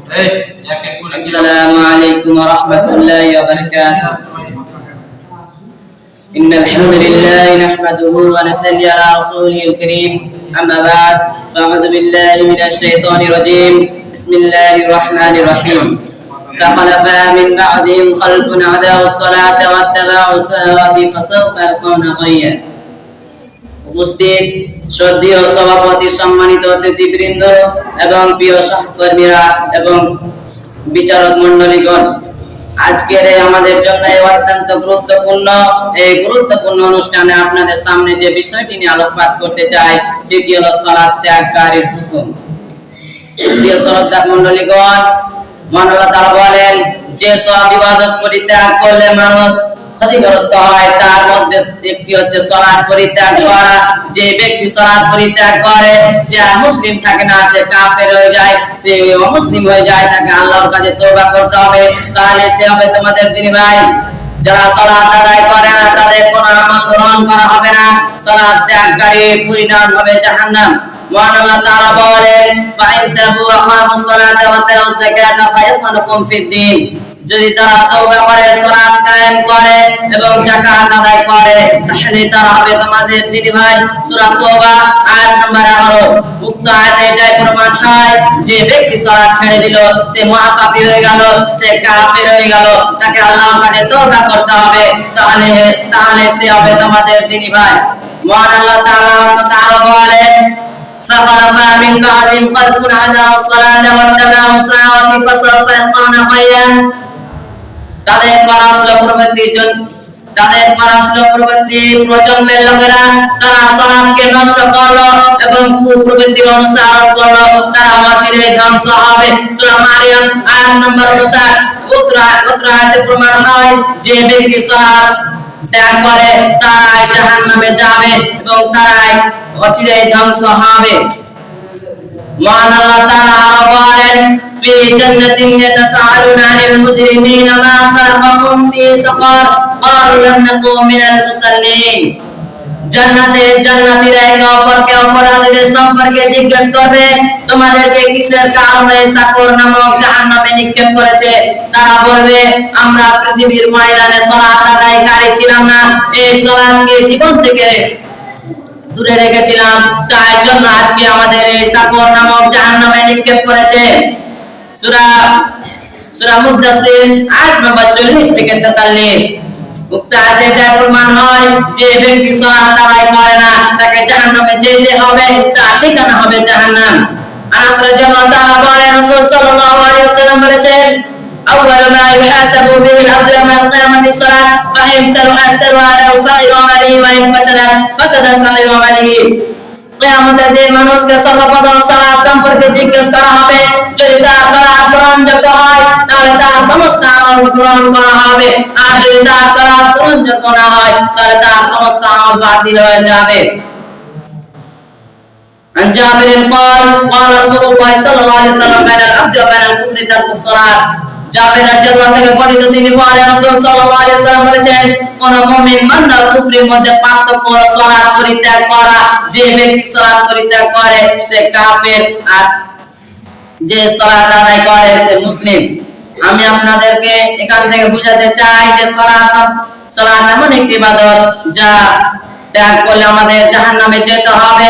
السلام عليكم ورحمة الله وبركاته. إن الحمد لله نحمده ونصلي على رسوله الكريم. أما بعد فأعوذ بالله من الشيطان الرجيم. بسم الله الرحمن الرحيم. فخلف من بعدهم خلف أضاعوا الصلاة واتبعوا الشهوات فسوف يلقون غيا. উপস্থিত শ্রদ্ধেয় সভাপতি, সম্মানিত অতিথিবৃন্দ এবং প্রিয় সহকর্মীরা এবং বিচারক মণ্ডলীগণ, আজকের আমাদের জন্য অত্যন্ত গুরুত্বপূর্ণ অনুষ্ঠানে আপনাদের সামনে যে বিষয়টি নিয়ে আলোকপাত করতে চাই সেটি হলো সালাত ত্যাগকারীর হুকুম। প্রিয় শ্রদ্ধা মণ্ডলীগণ, মহান আল্লাহ তাআলা বলেন যে সব ইবাদত পরিত্যাগ করলে মানুষ ক্ষতিগ্রস্ত হয় তার মধ্যে একটি হচ্ছে সালাত পরিত্যাগ করা। যে ব্যক্তি সালাত পরিত্যাগ করে সে আর মুসলিম থাকে না, সে কাফের হয়ে যায়, সে অমুসলিম হয়ে যায়, তাকে আল্লাহর কাছে তওবা করতে হবে। তাহলে সে হবে তোমাদের দিনী ভাই। যারা সালাত আদায় করে না তাদের কোনো আমল গ্রহণ করা হবে না, সালাত ত্যাগকারীর পরিণাম হবে জাহান্নাম। মহান আল্লাহ তাআলা বলেন ফাইন তাবু আকামুস সালাতা ওয়া আতাউজ যাকাতা ফায়াদখুলুকুম ফিদ-দীন। যদি তারা তওবা করে, সালাত কায়েম করে এবং যাকাত আদায় করে তাহলে তারা হবে তোমাদের দিনী ভাই। সূরা তওবা আয়াত নাম্বার 11। উক্ত আয়াতে এটাই প্রমাণ হয় যে ব্যক্তি সালাত ছেড়ে দিল সে মহাপাপী হয়ে গেল, সে কাফের হয়ে গেল, তাকে আল্লাহর কাছে তওবা করতে হবে, তাহলে সে হবে তোমাদের দিনী ভাই। মহান আল্লাহ তাআলা বলেন فخلف من بعدهم خلف أضاعوا الصلاة واتبعوا الشهوات فسوف يلقون غيا। তাদের পর আসলো পূর্ববর্তী প্রজন্মের লোকেরা, তারা সালাতকে নষ্ট করলো এবং কুপ্রবৃত্তির অনুসরণ করলো, তারা অচিরেই ধ্বংস হবে। সূরা মারিয়াম আয়াত নম্বর 59। উত্তর আয়াতে প্রমাণ হয় যে ব্যক্তি সালাত ত্যাগ করে তারা জাহান্নামে যাবে এবং তারা অচিরেই ধ্বংস হবে। মহান আল্লাহ তাআলা বলেন ফি জান্নাতিন ইয়াতাসাআলুনা আনিল মুজরিমিনা মা সালাকাকুম ফি সাকার ক্বালু লাম নাকু মিনাল মুসাল্লিন। জান্নাতীরা একে অপরকে অপরাধীদের সম্পর্কে জিজ্ঞেস করবে তোমাদেরকে কিসের কারণে সাকর নামক জাহান্নামে নিক্ষেপ করেছে। তারা বলবে আমরা পৃথিবীর ময়দানে সালাত আদায়কারী ছিলাম না, এই সালাতকে জীবন থেকে দূরে রেখেছিলাম, তাই জন্য আজকে আমাদের এই সাকর নামক জাহান্নামে নিক্ষেপ করেছে। সূরা মুদ্দাসির আয়াত নম্বর 40 থেকে 43। উক্ত আয়াতে প্রমাণ হয় যে ব্যক্তি সালাত আদায় করে না তাকে জাহান্নামে যেতে হবে, তার ঠিকানা হবে জাহান্নাম। আনাস রাদিয়াল্লাহু তাআলা বলেন রাসূল সাল্লাল্লাহু আলাইহি ওয়াসাল্লাম বলেছেন أول ما يحاسب به العبد يوم القيامة الصلاة فإن صلحت صلح سائر عمله وإن فسدت فسد سائر عمله। কিয়ামতের দিন মানুষকে সর্বপ্রথম সালাত সম্পর্কে জিজ্ঞেস করা হবে। যদি তার সালাত গ্রহণযোগ্য হয় তাহলে তার সমস্ত আমল গ্রহণ করা হবে, আর যদি তার সালাত গ্রহণযোগ্য না হয় তাহলে তার সমস্ত আমল বাতিল হয়ে যাবে। عن جابر قال قال رسول الله صلى الله عليه وسلم بين العبد وبين الكفر ترك الصلاة। জাবের রাদিয়াল্লাহু থেকে বর্ণিত, তিনি বলেন রাসূল সাল্লাল্লাহু আলাইহি ওয়াসাল্লাম বলেছেন কোন মুমিন বান্দা কুফরের মধ্যে পার্থক্য সালাত পরিত্যাগ করা। যে ব্যক্তি সালাত পরিত্যাগ করে সে কাফের, আর যে সালাত আদায় করে সে মুসলিম। আমি আপনাদেরকে এখান থেকে বুঝাতে চাই যে সালাত এমন একটি ইবাদত যা ত্যাগ করলে আমাদের জাহান্নামে যেতে হবে।